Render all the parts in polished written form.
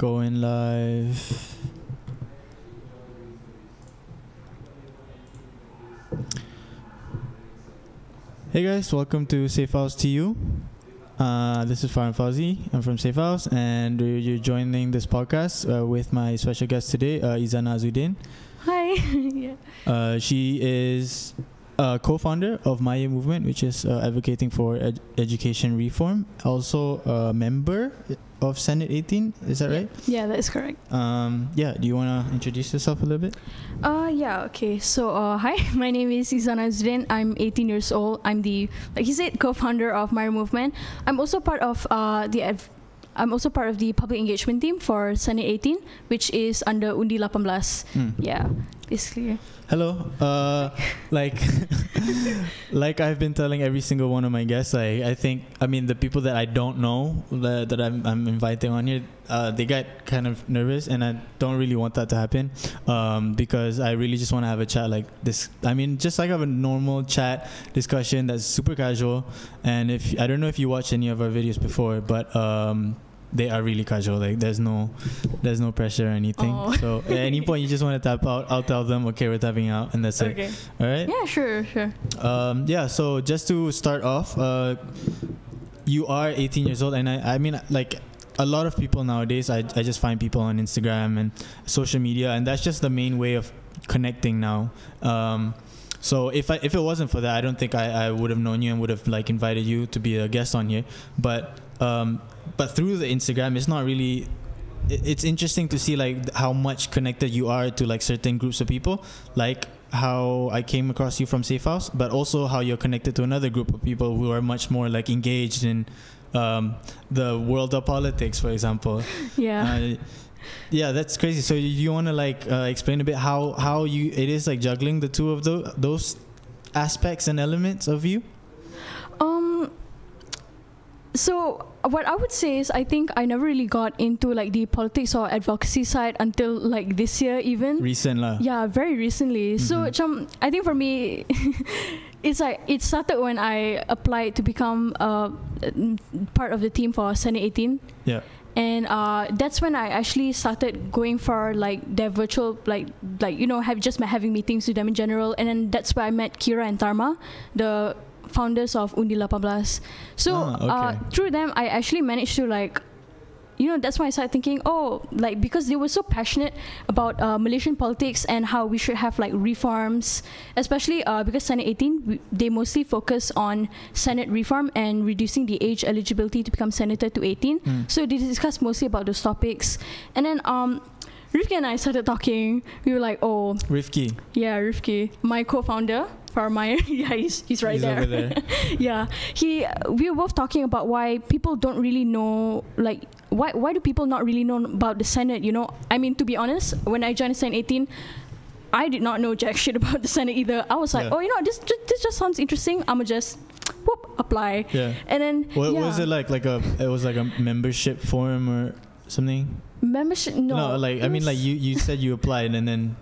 Going live. Hey guys, welcome to Safe House S2u. This is Farhan Fauzi. I'm from Safe House, and you're joining this podcast with my special guest today, Izanna Azuddin. Hi. Yeah. She is a co-founder of MYER Movement, which is advocating for education reform. Also a member of Senate 18. Is that right? Yeah, that is correct. Do you want to introduce yourself a little bit? Yeah, okay. So, hi, my name is Izanna Azuddin. I'm 18 years old. I'm the, like you said, co-founder of MYER Movement. I'm also part of the public engagement team for Senate 18, which is under Undi 18. Yeah, basically. Hello. Like I've been telling every single one of my guests, I mean the people that I don't know that I'm inviting on here, they get kind of nervous, and I don't really want that to happen, because I really just want to have a chat like this. I mean, just like have a normal chat discussion that's super casual. And I don't know if you watched any of our videos before, but they are really casual. Like there's no pressure or anything. Oh. So at any point you just want to tap out, I'll tell them, okay, we're tapping out, and that's Okay. it. All right? Yeah, sure. So just to start off, you are 18 years old, and I mean, like a lot of people nowadays, I just find people on Instagram and social media, and that's just the main way of connecting now. So if it wasn't for that, I don't think I would have known you and would have like invited you to be a guest on here. But through the Instagram, it's not really. It's interesting to see like how much connected you are to like certain groups of people, like how I came across you from Safe House, but also how you're connected to another group of people who are much more like engaged in the world of politics, for example. Yeah. Yeah, that's crazy. So you want to like explain a bit how it is like juggling the two of those aspects and elements of you? So what I would say is I think I never really got into like the politics or advocacy side until like this year even. Recent lah. Yeah, very recently. So I think for me it's like it started when I applied to become part of the team for Senate 18. Yeah. And that's when I actually started going for like their virtual like having meetings with them in general. And then that's where I met Kira and Tarma, the founders of Undi 18. So through them I actually managed to like, that's why I started thinking, because they were so passionate about Malaysian politics and how we should have like reforms, especially because Senate 18, they mostly focus on Senate reform and reducing the age eligibility to become senator to 18. So they discussed mostly about those topics. And then Rifqi and I started talking. We were like, Rifqi. Yeah, Rifqi, my co-founder for MYER. Yeah, he's right there. Over there. Yeah, we were both talking about why people don't really know, like, why do people not really know about the Senate? I mean, to be honest, when I joined Senate 18, I did not know jack shit about the Senate either. I was like, this just sounds interesting. I'ma just apply. Yeah. And then what was it like? It was like a membership form or something? Membership? No. I mean, like you said you applied and then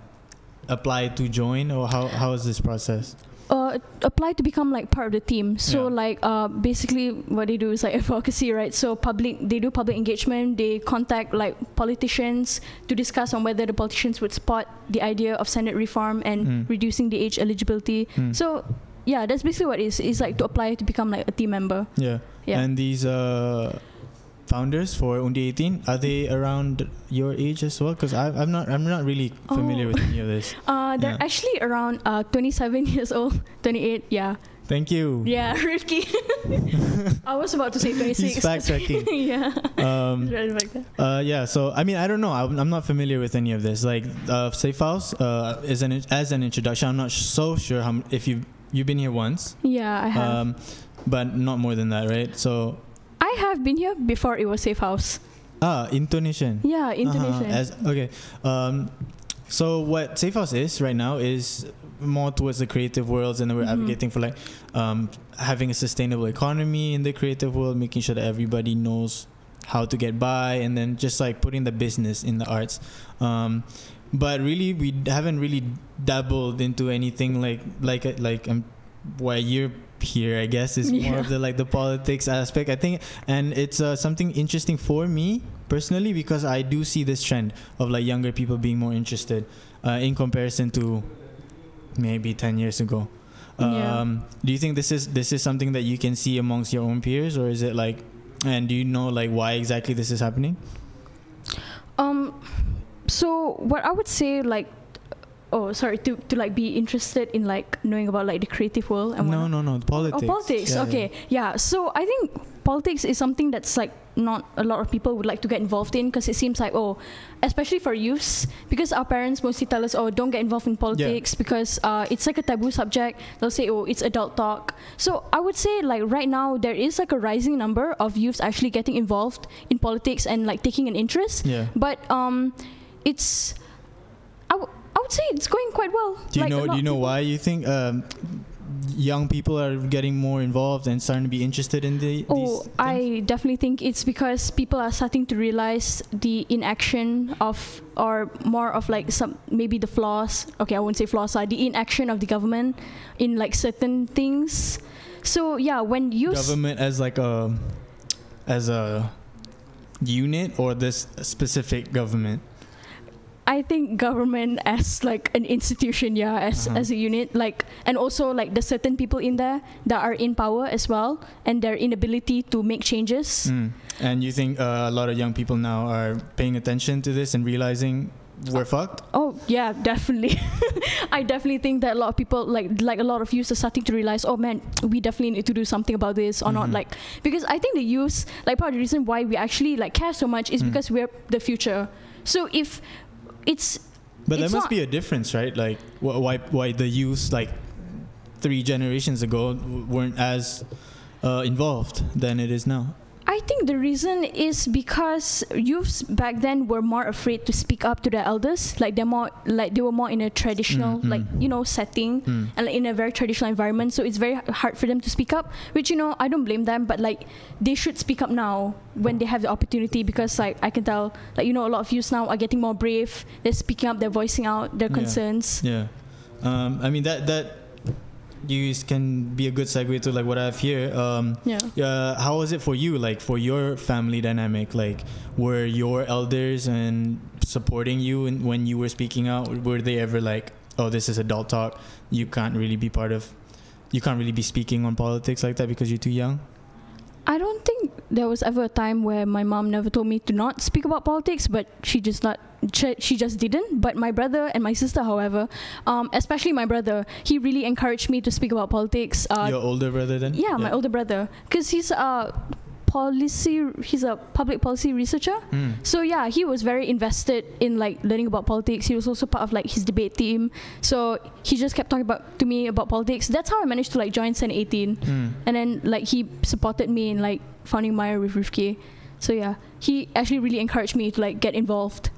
applied to join, or how is this process? Apply to become like part of the team. So basically what they do is like advocacy, right? So they do public engagement. They contact like politicians to discuss on whether the politicians would support the idea of Senate reform and reducing the age eligibility. So yeah, that's basically what it is. It's like to apply to become like a team member. Yeah. And these founders for Undi 18, are they around your age as well? Because I'm not really familiar with any of this. They're actually around 27 years old, 28. Yeah. Thank you. Yeah, Rifqi. I was about to say 26. He's fact checking. Yeah. Yeah. So I mean, I don't know. I'm not familiar with any of this. Like Safe House as an introduction. I'm not so sure if you've been here once. Yeah, I have. But not more than that, right? So. I have been here before it was Safe House. Intonation. Yeah, intonation. Okay. So what Safe House is right now is more towards the creative worlds, and we're advocating for like having a sustainable economy in the creative world, making sure that everybody knows how to get by, and then just like putting the business in the arts. But really, we haven't really dabbled into anything like where you're here, I guess, is more of the like the politics aspect, I think. And it's something interesting for me personally, because I do see this trend of like younger people being more interested in comparison to maybe 10 years ago. Do you think this is something that you can see amongst your own peers, or is it like, and do you know like why exactly this is happening? So what I would say, like, to like be interested in like knowing about like the creative world and no, politics. Oh, politics. Yeah. So I think politics is something that's like not a lot of people would like to get involved in, because it seems like, especially for youths, because our parents mostly tell us, don't get involved in politics because it's like a taboo subject. They'll say, it's adult talk. So I would say like right now there is like a rising number of youths actually getting involved in politics and like taking an interest. But it's I would say it's going quite well. Do you know why you think young people are getting more involved and starting to be interested in these things? I definitely think it's because people are starting to realize the inaction of, or more of like maybe the flaws. Okay, I won't say flaws. The inaction of the government in like certain things. So yeah, when you government as a unit, or this specific government? I think government as like an institution, as a unit, like, and also like the certain people in there that are in power as well, and their inability to make changes. And you think a lot of young people now are paying attention to this and realizing we're fucked? Oh yeah, definitely. I definitely think that a lot of people, like a lot of youths, are starting to realize, oh man, we definitely need to do something about this, or not, like, because I think the youths, like, part of the reason why we actually like care so much is because we're the future. So if but there must be a difference, right? Like why the youth like 3 generations ago weren't as involved than it is now? I think the reason is because youths back then were more afraid to speak up to their elders. Like they were more in a traditional setting, and like, in a very traditional environment. So it's very hard for them to speak up. Which I don't blame them, but like they should speak up now when they have the opportunity, because like I can tell, like a lot of youths now are getting more brave. They're speaking up. They're voicing out their concerns. I mean that can be a good segue to like what I have here. How was it for you, like for your family dynamic? Like, were your elders and supporting you when you were speaking out? Were they ever like, oh, this is adult talk, you can't really be speaking on politics like that because you're too young? I don't think there was ever a time where my mom never told me to not speak about politics, but she just didn't. But my brother and my sister, however, especially my brother, he really encouraged me to speak about politics. Your older brother then? Yeah, my older brother, because he's a public policy researcher. So yeah, he was very invested in like learning about politics. He was also part of like his debate team. So he just kept talking to me about politics. That's how I managed to like join Senate 18. And then like he supported me in like founding MYER with Rifqi. So yeah, he actually really encouraged me to like get involved.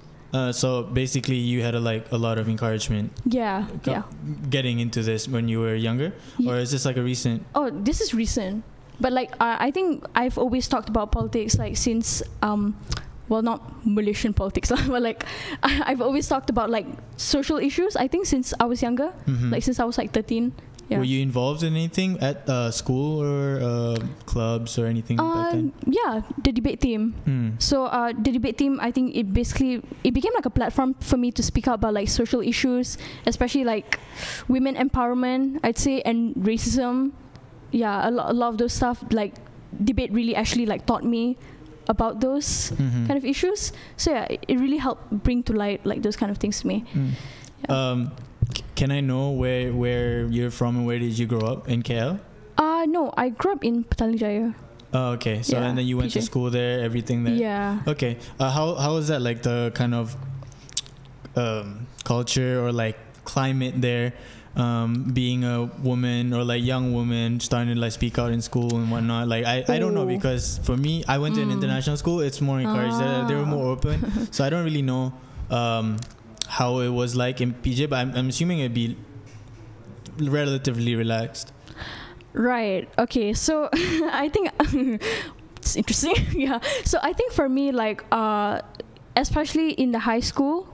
So basically you had a lot of encouragement getting into this when you were younger, or is this like a recent? Oh, this is recent. But like I think I've always talked about politics like since well, not Malaysian politics, but like I've always talked about like social issues, I think, since I was younger, like since I was like 13. Were you involved in anything at school or clubs or anything back then? Yeah, the debate team. So the debate team, I think it became like a platform for me to speak out about like social issues, especially like women empowerment, I'd say, and racism. Yeah, a lot of those stuff, like debate really actually like taught me about those kind of issues. So yeah, it really helped bring to light like those kind of things to me. Can I know where you're from and where did you grow up in KL? No, I grew up in Petaling Jaya. Oh, okay. So and then you went to school there, everything there. Yeah. Okay. How was that, like the kind of culture or like climate there? Being a woman or like young woman starting to like speak out in school and whatnot, like I don't know, because for me, I went to an international school. It's more encouraged. They were more open, so I don't really know how it was like in PJ, but I'm assuming it'd be relatively relaxed. Right. Okay. So I think it's interesting. Yeah. So I think for me, like especially in the high school,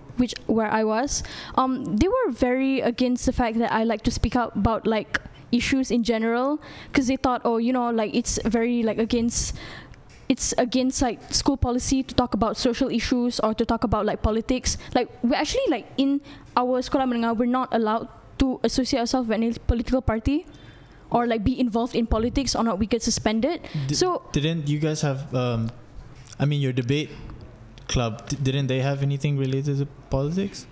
where I was, they were very against the fact that I like to speak out about like issues in general, because they thought, oh, you know, like it's very like against like school policy to talk about social issues or to talk about like politics. Like we're actually like in our sekolah menengah, we're not allowed to associate ourselves with any political party or like be involved in politics, or not we get suspended. So didn't you guys have your debate club, didn't they have anything related to politics?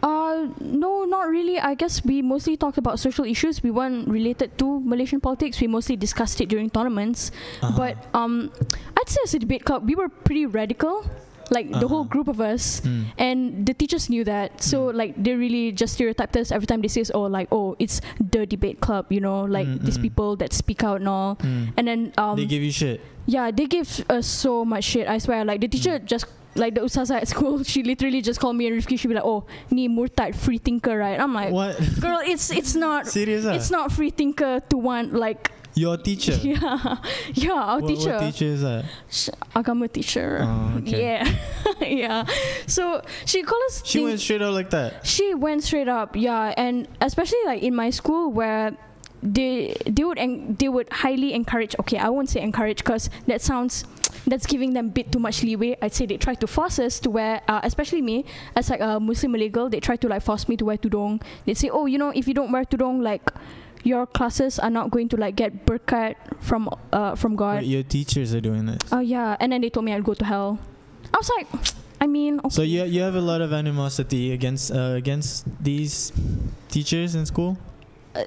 No, not really. I guess we mostly talked about social issues. We weren't related to Malaysian politics. We mostly discussed it during tournaments. But I'd say as a debate club, we were pretty radical, like the whole group of us, and the teachers knew that. So like they really just stereotyped us every time they say, oh, it's the debate club, you know, like these people that speak out and all. And then they give you shit. Yeah, they give us so much shit, I swear. Like the teacher just, like the ustazah at school, she literally just called me and Rifqi. She'd be like, "Oh, ni murtad, free thinker, right?" I'm like, "What, girl? It's not serious. It's not free thinker to want like your teacher." Yeah, our teacher. What teacher is that? Agama teacher. Oh, okay. Yeah, yeah. So she called us. She went straight up like that. She went straight up, yeah, and especially like in my school where they would highly encourage. Okay, I won't say encourage because that's giving them a bit too much leeway. I'd say they try to force us to wear, especially me as like a Muslim Malay girl, they try to like force me to wear tudung. They'd say, oh, you know, if you don't wear tudung, like your classes are not going to like get berkat from God. Wait, your teachers are doing this? Oh yeah, and then they told me I'd go to hell. I was like, I mean, okay. So you have a lot of animosity against these teachers in school,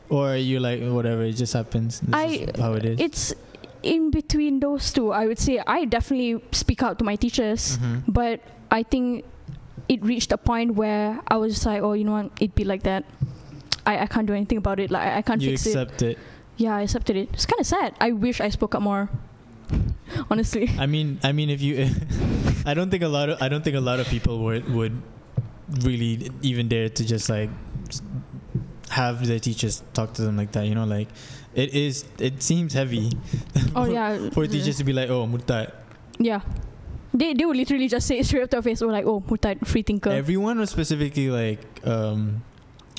or are you like whatever, it just happens? This is how it is. It's in between those two. I would say I definitely speak out to my teachers, but I think it reached a point where I was just like, oh, you know what, it'd be like that. I can't do anything about it. Like I can't fix it. You accept it. Yeah, I accepted it. It's kind of sad. I wish I spoke up more. Honestly. I mean, if you, I don't think a lot of people would really even dare to just like have their teachers talk to them like that. You know, like it seems heavy. For teachers to be like, oh, murtad. Yeah. They would literally just say it straight up to their face, or like, oh, murtad, free thinker. Everyone was specifically like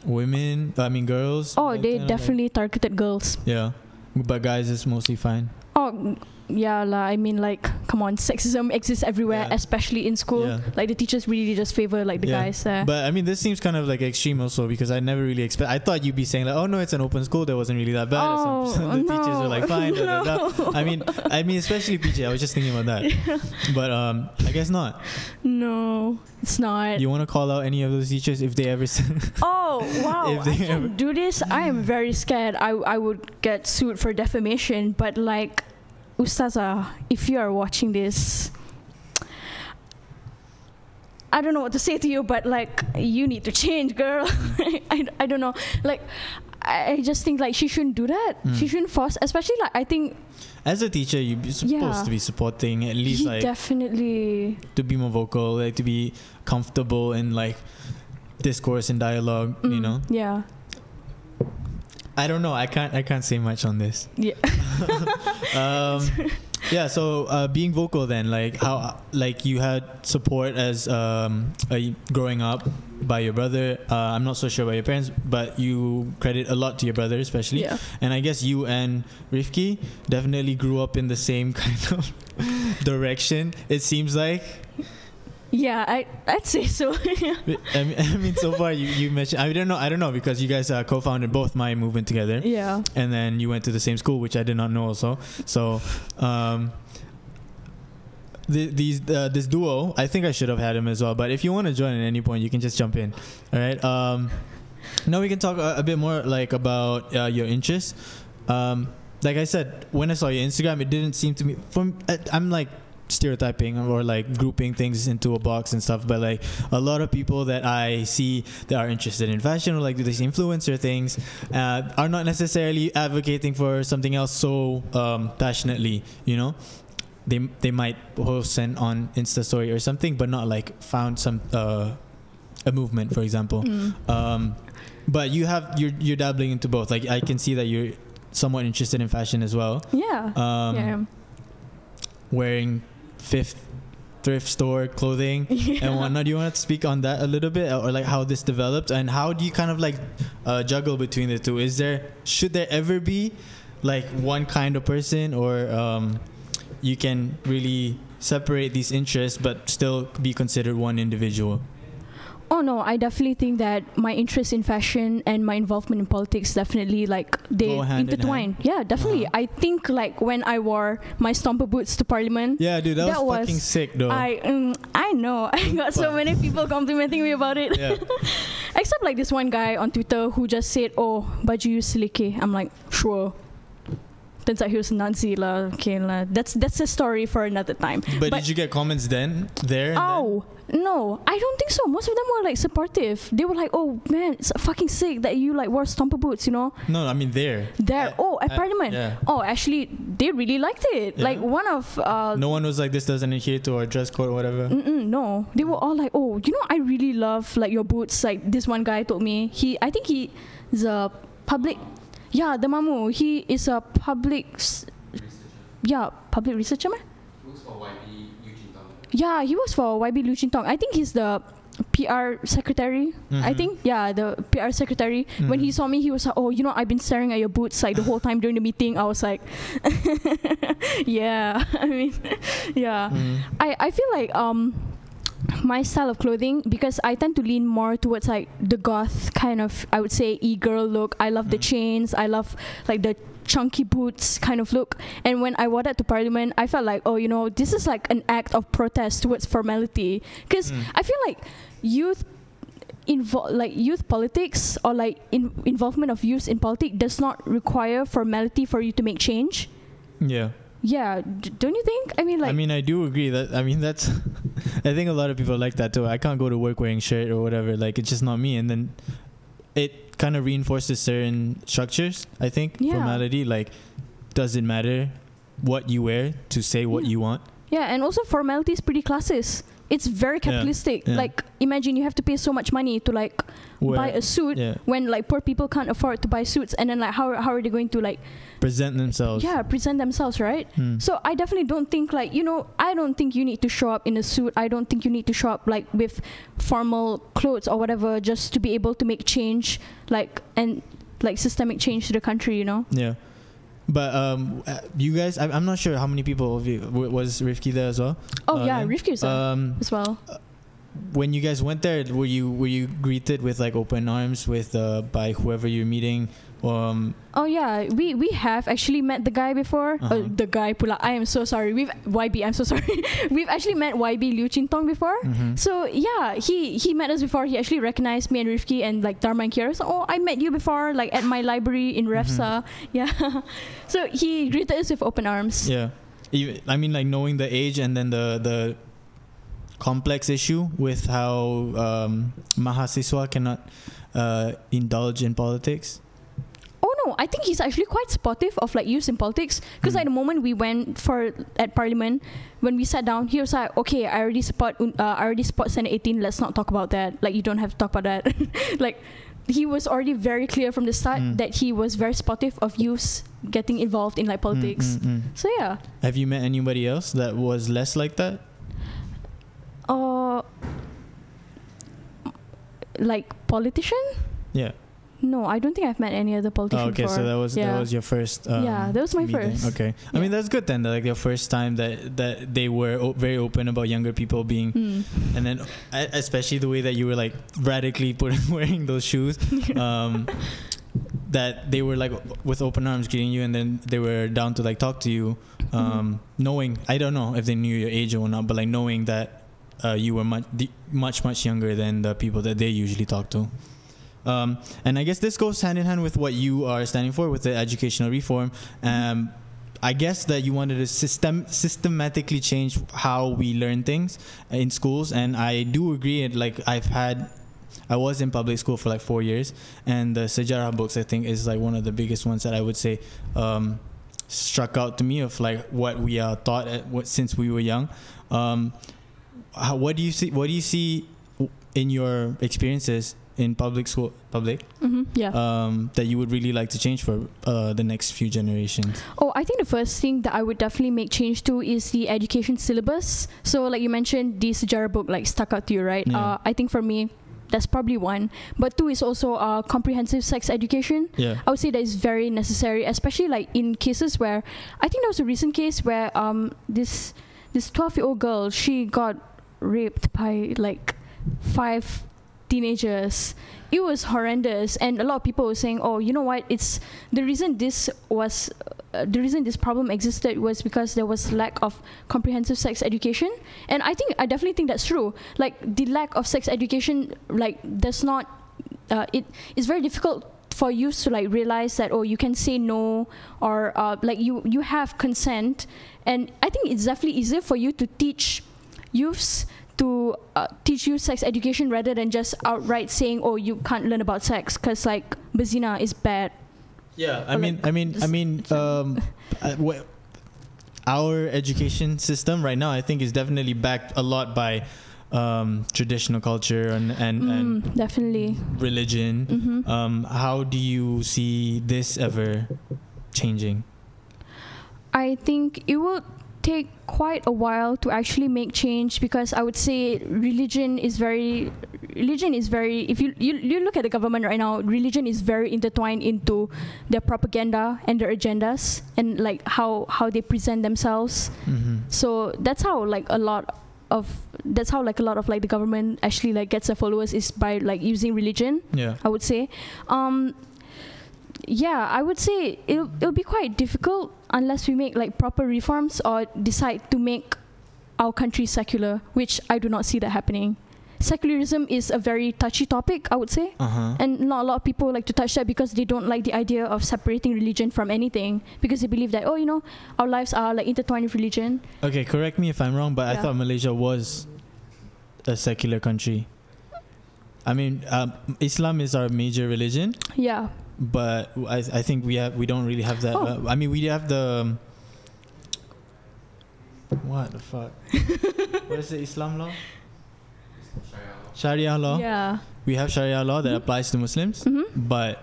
women, girls. Oh, they definitely targeted girls. Yeah, but guys is mostly fine. Oh, yeah, I mean, like, come on, sexism exists everywhere, especially in school. Yeah. Like the teachers really just favor like the guys there. But I mean, this seems kind of like extreme also, because I never really I thought you'd be saying like, oh no, it's an open school, that wasn't really that bad. Oh, the teachers were like fine. No. I mean, especially PJ. I was just thinking about that. But I guess not. No, it's not. You want to call out any of those teachers if they ever? Oh wow! If they ever do this, I am very scared. I would get sued for defamation. But like, Ustazah, if you are watching this, I don't know what to say to you, but like, you need to change, girl. I don't know. Like, I just think like she shouldn't do that. She shouldn't force, especially like, I think as a teacher you're supposed to be supporting, at least like definitely to be more vocal, like to be comfortable in like discourse and dialogue, you know. Yeah. I don't know. I can't say much on this. Yeah. Yeah. So being vocal then, like how, like you had support as growing up by your brother. I'm not so sure about your parents, but you credit a lot to your brother, especially. Yeah. And I guess you and Rifqi definitely grew up in the same kind of direction. It seems like. Yeah, I'd say so. I mean, so far you mentioned, I don't know because you guys co-founded both MYER Movement together. Yeah. And then you went to the same school, which I did not know also. So, this duo, I think I should have had him as well. But if you want to join at any point, you can just jump in. All right. Now we can talk a bit more like about your interests. Like I said, when I saw your Instagram, it didn't seem to me. I'm like stereotyping or like grouping things into a box and stuff, but like a lot of people that I see that are interested in fashion or like do these influencer things are not necessarily advocating for something else so passionately, you know. They might post on Insta story or something, but not like found some a movement, for example. But you're dabbling into both. Like I can see that you're somewhat interested in fashion as well. Yeah. Wearing fifth thrift store clothing and whatnot. Do you want to speak on that a little bit, or like how this developed, and how do you kind of like juggle between the two? Should there ever be like one kind of person, or you can really separate these interests but still be considered one individual? Oh no, I definitely think that my interest in fashion and my involvement in politics definitely like they intertwine. Yeah, definitely. I think like when I wore my stomper boots to Parliament. Yeah, dude, that was fucking sick though. I know. I got so many people complimenting me about it. Yeah. Except like this one guy on Twitter who just said, "Oh, baju you seleke." I'm like, sure. Turns out he was Nazi lah. Okay lah. That's a story for another time. But did you get comments then? No, I don't think so. Most of them were like supportive. They were like, "Oh man, it's fucking sick that you like wore stomper boots," you know? No, I mean there. At Parliament. Yeah. Oh, actually, they really liked it. Yeah. Like one of. No one was like, "This doesn't adhere to our dress code or whatever." No, they were all like, "Oh, you know, I really love like your boots." Like this one guy told me, I think he is a public. Yeah, the Mamu. He is a public researcher, man. Yeah, he works for YB Liu Jin Tong. I think he's the PR secretary. I think, the PR secretary. When he saw me, he was like, "Oh, you know, I've been staring at your boots like the whole time during the meeting." I was like, yeah. I mean, yeah. I feel like my style of clothing, because I tend to lean more towards like the goth kind of, I would say, e-girl look. I love the chains. I love like the chunky boots kind of look. And when I wore that to Parliament, I felt like, oh, you know, this is like an act of protest towards formality. Because I feel like youth politics, or like involvement of youth in politics does not require formality for you to make change. Yeah, don't you think? I mean, I do agree that. I mean, that's. I think a lot of people like that too. I can't go to work wearing shirt or whatever. Like, it's just not me. And then it kind of reinforces certain structures. I think formality. Like, does it matter what you wear to say what you want? Yeah, and also formality is pretty classist. It's very capitalistic. Like, imagine you have to pay so much money to like buy a suit when like poor people can't afford to buy suits, and then like how are they going to like present themselves? Yeah, present themselves, right? So I definitely don't think like, you know, I don't think you need to show up in a suit. I don't think you need to show up like with formal clothes or whatever just to be able to make change, like, and like systemic change to the country, you know? Yeah. But you guys, I'm not sure how many people of you was Rifqi there as well. Oh yeah, Rifqi was there as well. When you guys went there, were you greeted with like open arms with by whoever you're meeting? Oh yeah, we have actually met the guy before. The guy pula. I am so sorry. I'm so sorry. We've actually met YB Liu Jin Tong before. So yeah, he met us before. He actually recognized me and Rifqi and like Dharma and Kira. So, oh, I met you before, like at my library in Refsa. Yeah. So he greeted us with open arms. Yeah. I mean, like knowing the age and then the complex issue with how mahasiswa cannot indulge in politics. Oh no, I think he's actually quite supportive of like youth in politics, because like the moment we went at Parliament, when we sat down, he was like, "Okay, I already support Senate 18. Let's not talk about that. Like, you don't have to talk about that." Like, he was already very clear from the start that he was very supportive of youth getting involved in like politics. So yeah. Have you met anybody else that was less like that? Like politician? Yeah. No, I don't think I've met any other politician before. So that was your first. That was my first. Okay, I mean that's good then. Like your first time that they were very open about younger people being, and then especially the way that you were like radically wearing those shoes, that they were like with open arms greeting you, and then they were down to like talk to you, knowing, I don't know if they knew your age or not, but like knowing that you were much younger than the people that they usually talk to. And I guess this goes hand in hand with what you are standing for with the educational reform. I guess that you wanted to systematically change how we learn things in schools, and I do agree. Like I was in public school for like 4 years, and the Sejarah books I think is like one of the biggest ones that I would say struck out to me of like what we are taught since we were young. What do you see in your experiences in public, that you would really like to change for the next few generations? Oh, I think the first thing that I would definitely make change to is the education syllabus. So like you mentioned, the sejarah book like stuck out to you, right? Yeah. I think for me, that's probably one. But two is also comprehensive sex education. Yeah. I would say that is very necessary, especially like in cases where, I think there was a recent case where this 12-year-old girl, she got raped by like 5 teenagers. It was horrendous, and a lot of people were saying, oh, you know what, it's the reason this problem existed was because there was lack of comprehensive sex education. And I definitely think that's true. Like the lack of sex education, like does not it is very difficult for youth to like realize that, oh, you can say no, or like you have consent. And I think it's definitely easier for you to teach youths to teach you sex education rather than just outright saying, oh, you can't learn about sex because like berzina is bad. Yeah, I mean, our education system right now, I think, is definitely backed a lot by traditional culture and definitely religion. How do you see this ever changing? I think it will take quite a while to actually make change, because I would say religion is very, if you look at the government right now, religion is very intertwined into their propaganda and their agendas and like how they present themselves. So that's how like a lot of like the government actually like gets their followers, is by like using religion. Yeah, I would say. Yeah, I would say it'll be quite difficult unless we make like proper reforms or decide to make our country secular, which I do not see that happening. Secularism is a very touchy topic, I would say, and not a lot of people like to touch that because they don't like the idea of separating religion from anything, because they believe that, oh, you know, our lives are like intertwined with religion. Okay, correct me if I'm wrong, but I thought Malaysia was a secular country. I mean, Islam is our major religion. Yeah. But I think we don't really have that. I mean, we have the what the fuck? What is the Islam law? Sharia law. Yeah. We have Sharia law that applies to Muslims, but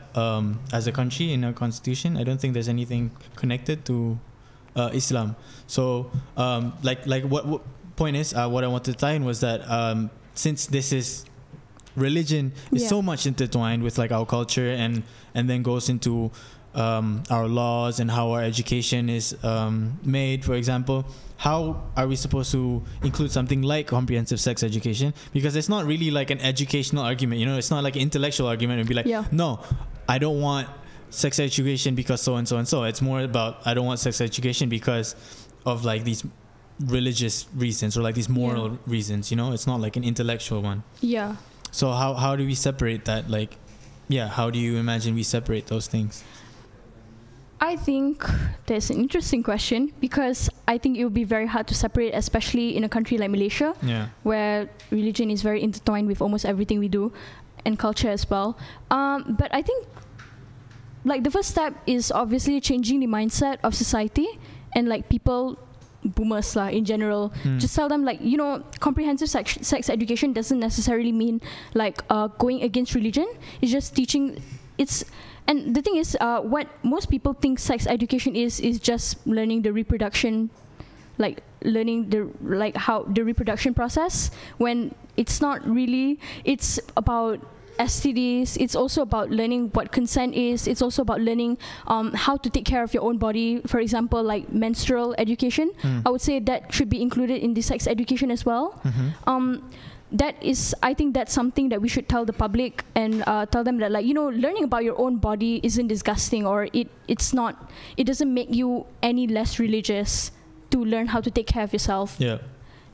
as a country in our constitution, I don't think there's anything connected to Islam. So like what point is what I wanted to tie in was that since this is religion is so much intertwined with like our culture and then goes into our laws and how our education is made, for example, how are we supposed to include something like comprehensive sex education? Because it's not really like an educational argument, you know, it's not like an intellectual argument and be like, no, I don't want sex education because so and so and so. It's more about, I don't want sex education because of like these religious reasons or like these moral reasons, you know. It's not like an intellectual one. Yeah. So how do we separate that? Like, how do you imagine we separate those things? I think that's an interesting question, because I think it would be very hard to separate, especially in a country like Malaysia, where religion is very intertwined with almost everything we do, and culture as well. But I think like the first step is obviously changing the mindset of society and like people, boomers in general, just tell them like, you know, comprehensive sex education doesn't necessarily mean like going against religion. It's just teaching. And the thing is, what most people think sex education is just learning the reproduction, like learning how the reproduction process, when it's not really. It's about STDs. It's also about learning what consent is. It's also about learning how to take care of your own body. For example, like menstrual education. I would say that should be included in the sex education as well. I think that's something that we should tell the public and tell them that, like, you know, learning about your own body isn't disgusting, or it doesn't make you any less religious to learn how to take care of yourself.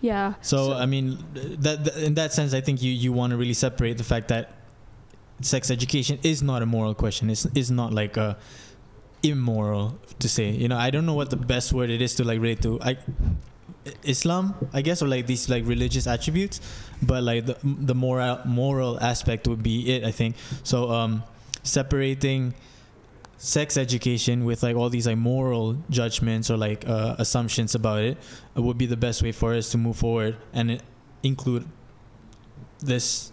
Yeah. So I mean, that in that sense, I think you want to really separate the fact that sex education is not a moral question. It's not like immoral to say. You know, I don't know what the best word it is to like relate to. Islam, I guess, or like these like religious attributes, but like the moral aspect would be it, I think. So separating sex education with like all these like moral judgments or like assumptions about it would be the best way for us to move forward and include this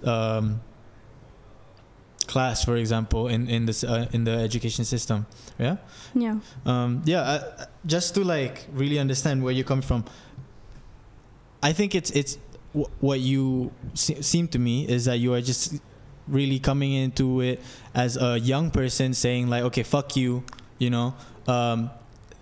class, for example, in this in the education system. Yeah. Just to like really understand where you come from, I think it's what you seem to me is that you are just really coming into it as a young person saying like, okay, fuck you, you know.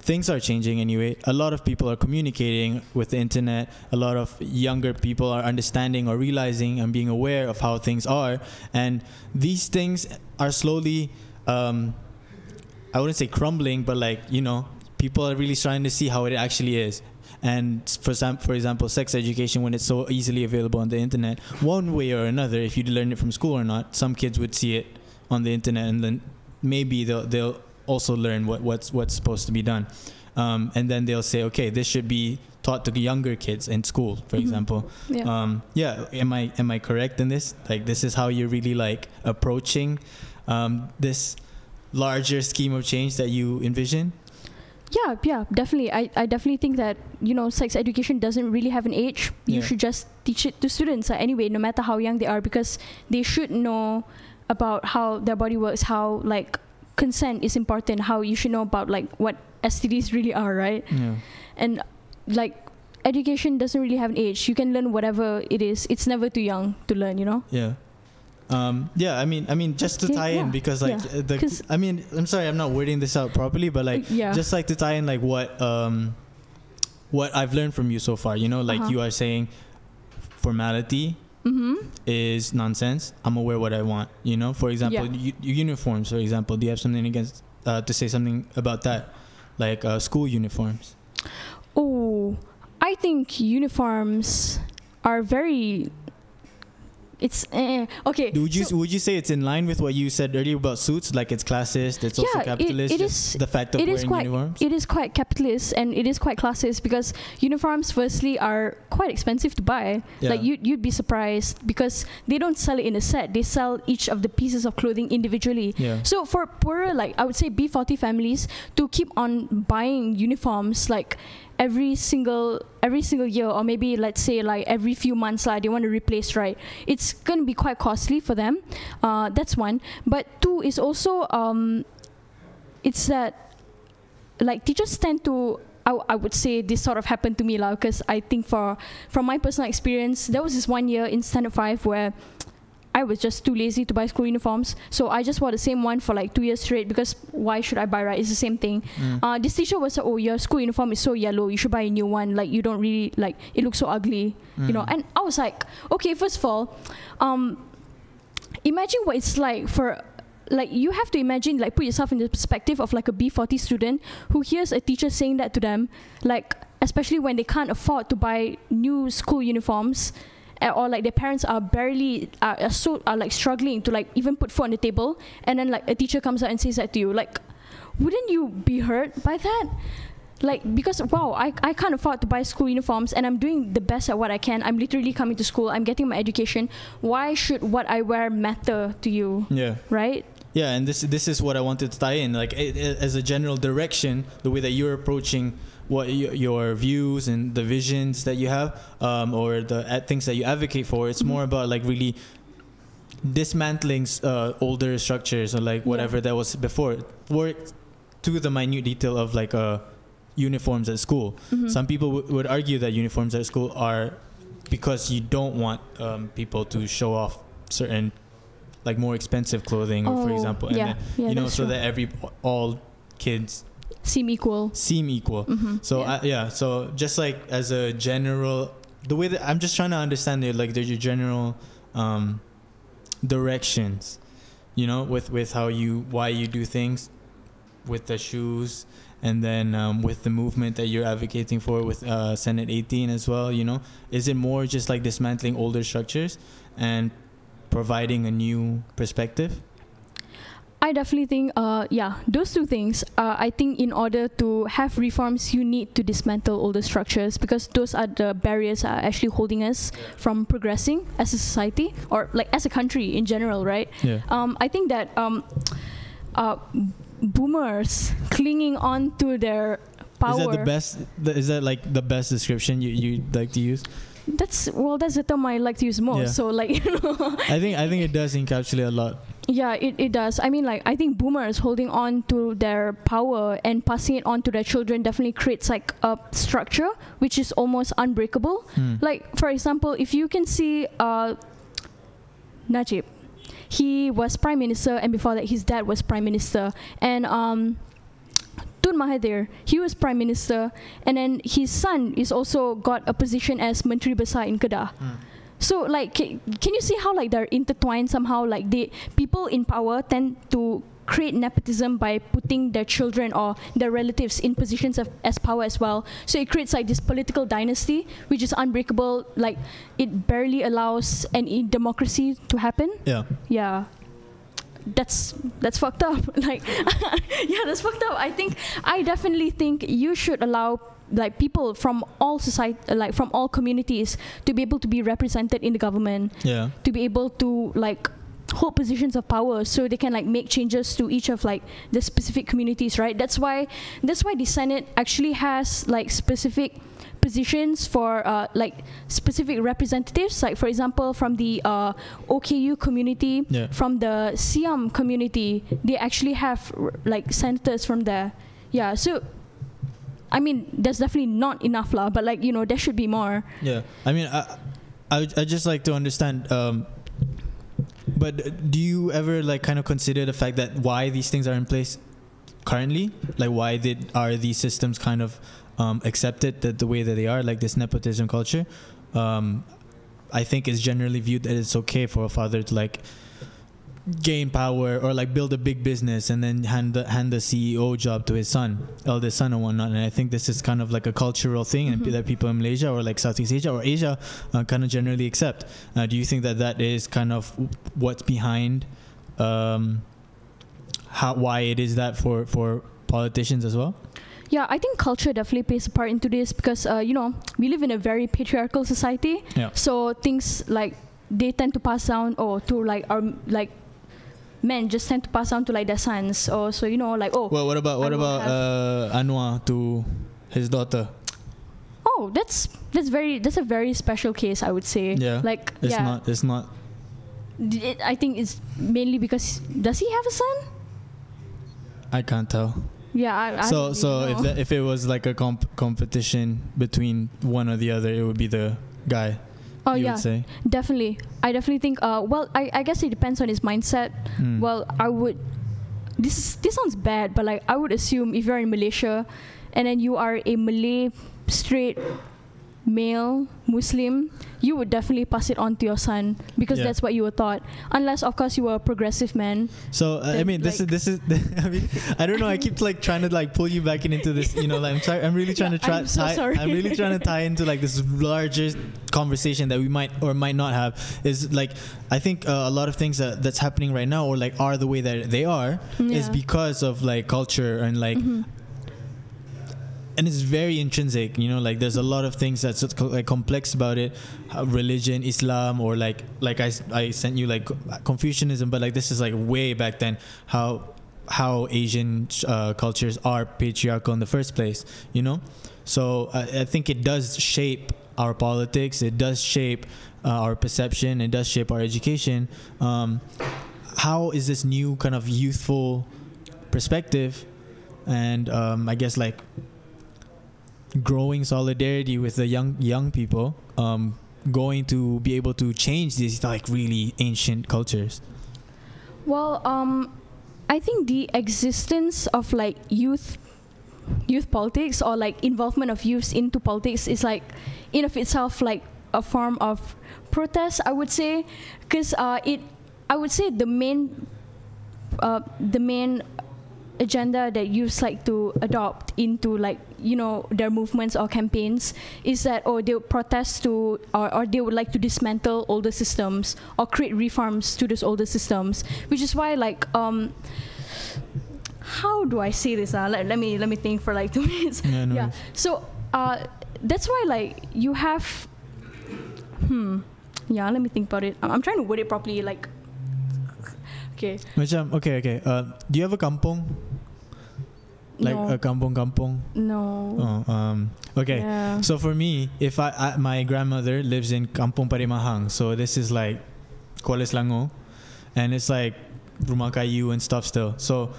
Things are changing anyway. A lot of people are communicating with the internet. A lot of younger people are understanding or realizing and being aware of how things are. And these things are slowly, I wouldn't say crumbling, but like, you know, people are really starting to see how it actually is. And for example, sex education, when it's so easily available on the internet, one way or another, if you learn it from school or not, some kids would see it on the internet, and then maybe they'll also learn what's supposed to be done, and then they'll say, okay, this should be taught to younger kids in school, for example. Am I correct in this? Like, this is how you're really like approaching this larger scheme of change that you envision? Yeah, definitely. I definitely think that, you know, sex education doesn't really have an age. You should just teach it to students anyway, no matter how young they are, because they should know about how their body works, how like consent is important, how you should know about like what STDs really are, right? And like education doesn't really have an age. You can learn whatever it is. It's never too young to learn, you know? I mean just to tie in, because like I mean, I'm sorry, I'm not wording this out properly, but like just like to tie in like what I've learned from you so far, you know, like you are saying formality is nonsense. I'm aware what I want, you know. For example, uniforms, for example, do you have something against to say something about that, like school uniforms? Oh, I think uniforms are very, it's okay. Would you say it's in line with what you said earlier about suits? Like it's classist, it's also capitalist. It is the fact of wearing uniforms. It is quite capitalist and it is quite classist, because uniforms, firstly, are quite expensive to buy. Like you'd be surprised, because they don't sell it in a set. They sell each of the pieces of clothing individually. So for poorer, like I would say B40 families, to keep on buying uniforms like every single year, or maybe let's say like every few months, like they want to replace, right? It's going to be quite costly for them. That's one. But two is also it's that like teachers tend to, I would say this sort of happened to me, because I think from my personal experience, there was this one year in Standard 5 where I was just too lazy to buy school uniforms, so I just wore the same one for like 2 years straight, because why should I buy, right? It's the same thing. This teacher was like, oh, your school uniform is so yellow, you should buy a new one, like you don't really, like it looks so ugly, you know. And I was like, okay, first of all, imagine what it's like for, like you have to imagine, like put yourself in the perspective of like a B40 student who hears a teacher saying that to them, like especially when they can't afford to buy new school uniforms, or like their parents are barely are like struggling to like even put food on the table, and then like a teacher comes out and says that to you. Like, wouldn't you be hurt by that? Like, because wow, I can't afford to buy school uniforms, and I'm doing the best at what I can. I'm literally coming to school, I'm getting my education. Why should what I wear matter to you? Right? Yeah, and this is what I wanted to tie in, like as a general direction, the way that you're approaching what your views and the visions that you have, or the things that you advocate for. It's more about like really dismantling older structures, or like whatever that was before, to the minute detail of like uniforms at school. Some people would argue that uniforms at school are because you don't want people to show off certain like more expensive clothing, for example, and then, you know, so that all kids seem equal. So so just like as a general, the way that I'm just trying to understand it, like there's your general directions, you know, with why you do things with the shoes, and then with the movement that you're advocating for with Senate 18 as well, you know. Is it more just like dismantling older structures and providing a new perspective? I definitely think, those two things. I think in order to have reforms, you need to dismantle older structures, because those are the barriers that are actually holding us from progressing as a society, or like as a country in general, right? I think that boomers clinging on to their power. Is that the best? Is that like the best description you like to use? That's the term I like to use most. So like, you know, I think it does encapsulate a lot Yeah, it does. I mean, like, I think boomers holding on to their power and passing it on to their children definitely creates like a structure which is almost unbreakable. Like, for example, if you can see Najib, he was prime minister, and before that his dad was prime minister, and Tun Mahathir, he was prime minister, and then his son is also got a position as Menteri Besar in Kedah. So like, can you see how like they're intertwined somehow? Like, people in power tend to create nepotism by putting their children or their relatives in positions as power as well. So it creates like this political dynasty which is unbreakable. Like, it barely allows any democracy to happen. Yeah. That's fucked up. Like, yeah, that's fucked up. I definitely think you should allow like people from all society, like from all communities, to be able to be represented in the government. Yeah. To be able to like hold positions of power, so they can like make changes to each of like the specific communities, right? That's why the Senate actually has like specific positions for like specific representatives, like for example from the OKU community, from the Siam community, they actually have like senators from there. Yeah, so I mean, that's definitely not enough lah, but like, you know, there should be more. Yeah, I mean, I just like to understand, but do you ever like kind of consider the fact that why these things are in place currently? Like, why are these systems kind of accepted the way that they are, like this nepotism culture? I think it's generally viewed that it's okay for a father to like gain power or like build a big business and then hand the CEO job to his eldest son and whatnot. And I think this is kind of like a cultural thing and that people in Malaysia or like Southeast Asia or Asia kind of generally accept. Do you think that is kind of what's behind why it is that for politicians as well? Yeah, I think culture definitely plays a part into this because, you know, we live in a very patriarchal society. Yeah. So things like they tend to pass down to like our like men just tend to pass down to like their sons, or so, you know, like, oh. Well, what about Anwar to his daughter? Oh, that's a very special case, I would say. Yeah. Like, it's not. I think it's mainly because, does he have a son? I can't tell. Yeah. So if it was like a competition between one or the other, it would be the guy. Oh yeah, definitely. I definitely think. Well, I guess it depends on his mindset. Well, I would. This sounds bad, but like, I would assume if you're in Malaysia, and then you are a Malay straight male Muslim, you would definitely pass it on to your son because that's what you were taught. Unless, of course, you were a progressive man. So I mean, this is. I mean, I don't know. I keep like trying to like pull you back into this. You know, like I'm really trying to try. I'm really trying to tie into like this larger conversation that we might or might not have. Is like, I think a lot of things that's happening right now, or like are the way that they are, is because of like culture and like. And it's very intrinsic, you know, like there's a lot of things that's like complex about it, religion, Islam, or like I sent you like Confucianism, but like this is like way back then, how Asian cultures are patriarchal in the first place, you know. So I think it does shape our politics, it does shape our perception, it does shape our education. How is this new kind of youthful perspective and I guess like growing solidarity with the young people going to be able to change these like really ancient cultures? Well, I think the existence of like youth politics, or like involvement of youths into politics, is like in of itself like a form of protest, I would say, because I would say the main agenda that youths like to adopt into like, you know, their movements or campaigns is that they would protest to or they would like to dismantle older systems or create reforms to those older systems, which is why like how do I say this? Let me think for like 2 minutes. Yeah. So that's why like you have let me think about it. I'm trying to word it properly, like. Okay. Okay. Do you have a kampong? Like a kampong? No. Oh, okay. Yeah. So for me, if my grandmother lives in Kampung Parimahang, so this is like Kuala Selangor, and it's like rumah kayu and stuff still. So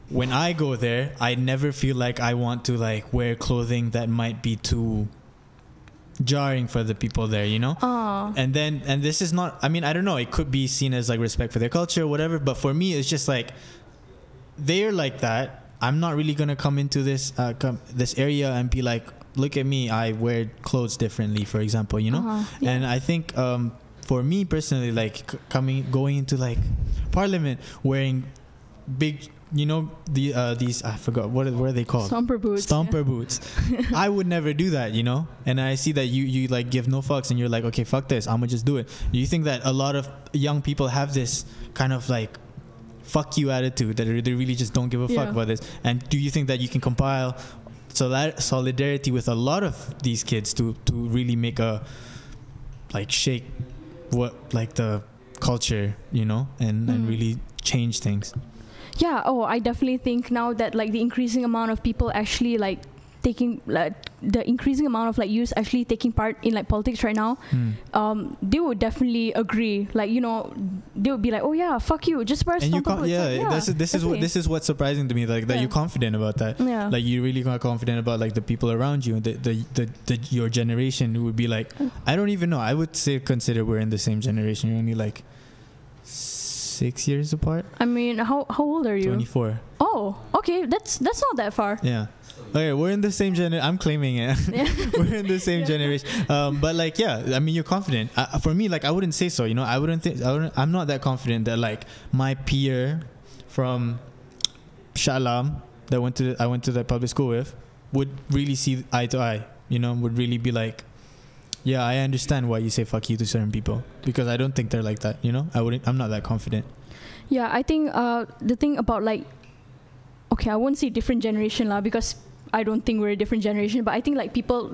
when I go there, I never feel like I want to like wear clothing that might be too jarring for the people there, you know. And this is not, I mean, I don't know, it could be seen as like respect for their culture or whatever, but for me it's just like they're like that. I'm not really gonna come into this this area and be like, look at me, I wear clothes differently, for example, you know. Yeah. And I think for me personally, like going into like parliament wearing big, you know, these, I forgot what are they called, stomper boots. I would never do that, you know. And I see that you like give no fucks and you're like, okay, fuck this, I'm gonna just do it. Do you think that a lot of young people have this kind of like fuck you attitude, that they really just don't give a fuck about this? And do you think that you can compile solidarity with a lot of these kids to really make a like shake what like the culture, you know, and really change things? Yeah, I definitely think now that like the increasing amount of people actually like taking like the increasing amount of like youth actually taking part in like politics right now, they would definitely agree. Like, you know, they would be like, oh yeah, fuck you, just wear stomper boots. This is what's surprising to me, like that you're confident about that. Yeah. Like you really are confident about like the people around you, your generation would be like, I don't even know. I would say consider we're in the same generation. You're only like 6 years apart. I mean, how old are you? 24. Oh, okay, that's not that far. Yeah. Okay, we're in the same generation. I'm claiming it. We're in the same generation. But like, yeah, I mean, you're confident. For me, like, I wouldn't say so. You know, I'm not that confident that like my peer from Shalam that I went to that public school with would really see eye to eye. You know, would really be like, yeah, I understand why you say fuck you to certain people, because I don't think they're like that. You know, I'm not that confident. Yeah, I think the thing about like, okay, I won't say different generation lah, because I don't think we're a different generation, but I think like people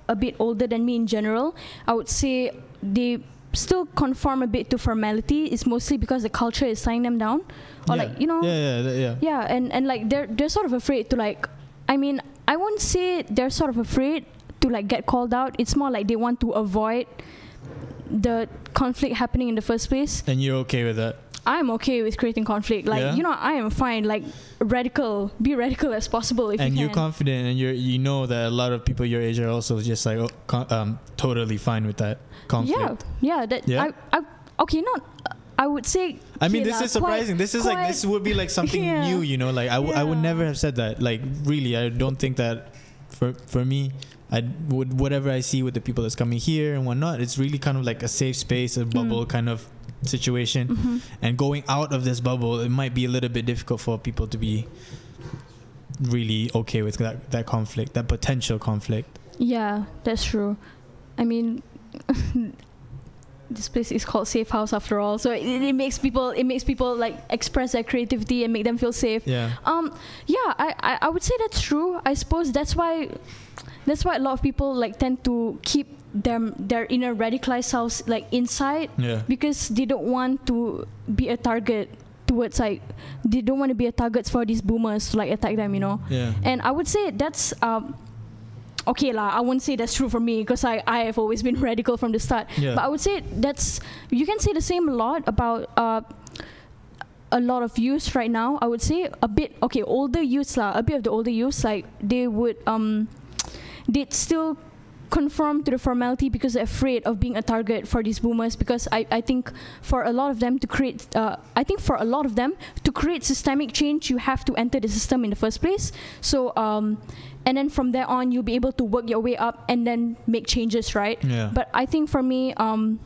a bit older than me in general, I would say they still conform a bit to formality. It's mostly because the culture is tying them down, or like, you know, and like they're sort of afraid to like, I mean, I won't say they're sort of afraid to like get called out. It's more like they want to avoid the conflict happening in the first place. And you're okay with that? I'm okay with creating conflict. Like, you know, I am fine. Like, be radical as possible if you can. And you're confident, and you know that a lot of people your age are also just like totally fine with that conflict. I would say. I mean, this is surprising. This is like, this would be like something new, you know. Like I would never have said that. Like, really, I don't think that for me, whatever I see with the people that's coming here and whatnot, it's really kind of like a safe space, a bubble kind of situation. And going out of this bubble, it might be a little bit difficult for people to be really okay with that conflict, that potential conflict. Yeah, that's true. I mean, this place is called safe house after all, so it makes people like express their creativity and make them feel safe. I would say that's true. I suppose that's why a lot of people like tend to keep their inner radicalized selves like inside, because they don't want to be a target towards like, they don't want to be a target for these boomers to like attack them, you know. And I would say that's okay lah, I won't say that's true for me, because I have always been radical from the start. But I would say you can say the same a lot about a lot of youths right now. I would say a bit of the older youths, like they would they'd still conform to the formality because they're afraid of being a target for these boomers, because I think for a lot of them to create systemic change, you have to enter the system in the first place. So and then from there on, you'll be able to work your way up and then make changes, right? But I think for me, our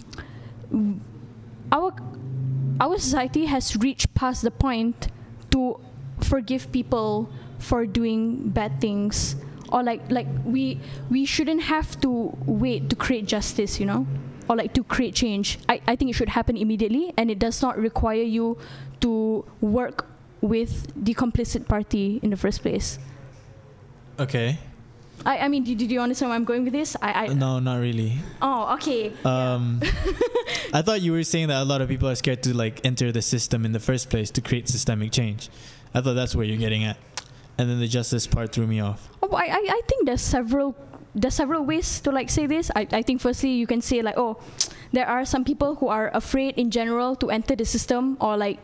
society has reached past the point to forgive people for doing bad things, or like we shouldn't have to wait to create justice, you know, or like to create change. I think it should happen immediately, and it does not require you to work with the complicit party in the first place. Okay. I mean, did you understand where I'm going with this? No, not really. Oh, okay. I thought you were saying that a lot of people are scared to like enter the system in the first place to create systemic change. I thought that's where you're getting at. And then the justice part threw me off. Oh, I think there's several ways to like say this. I think firstly you can say like, oh, there are some people who are afraid in general to enter the system or like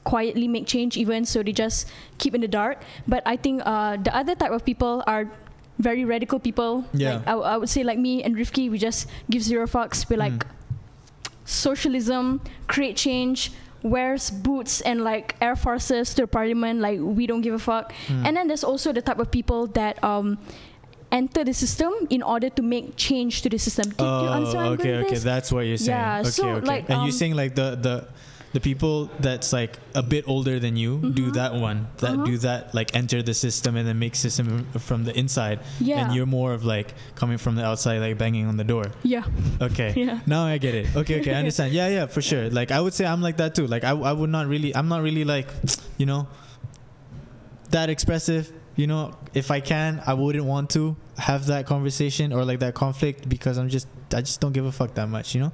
quietly make change even, so they just keep in the dark. But I think the other type of people are very radical people. Yeah. Like I would say like me and Rifqi, we just give zero fucks. We're like socialism, create change, wears boots and like Air Forces to the parliament, like we don't give a fuck. And then there's also the type of people that enter the system in order to make change to the system. Do you understand what I'm going with this? That's what you're saying. Yeah, okay, so okay. like, and you're saying like the people that's like a bit older than you do that one, do that, like enter the system and then make system from the inside. Yeah. And you're more of like coming from the outside, like banging on the door. Yeah. Okay. Yeah. Now I get it. Okay, I understand. Yeah, for sure. Like I would say I'm like that too. Like I'm not really like, you know, that expressive. You know, if I can, I wouldn't want to have that conversation or like that conflict because I just don't give a fuck that much, you know.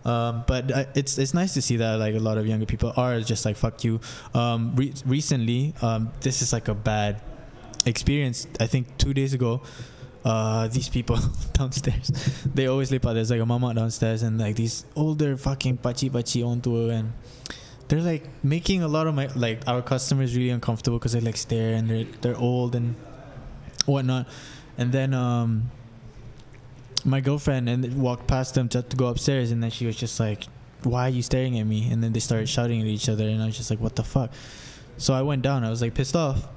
But it's nice to see that like a lot of younger people are just like fuck you. Recently, this is like a bad experience. I think 2 days ago, these people downstairs, they always lepak. There's like a mama downstairs and like these older fucking pachi on tour, and they're like making a lot of our customers really uncomfortable because they like stare and they're old and whatnot. And then my girlfriend and walked past them to go upstairs, and then she was just like, why are you staring at me? And then they started shouting at each other, and I was just like, what the fuck? So I went down. I was like pissed off,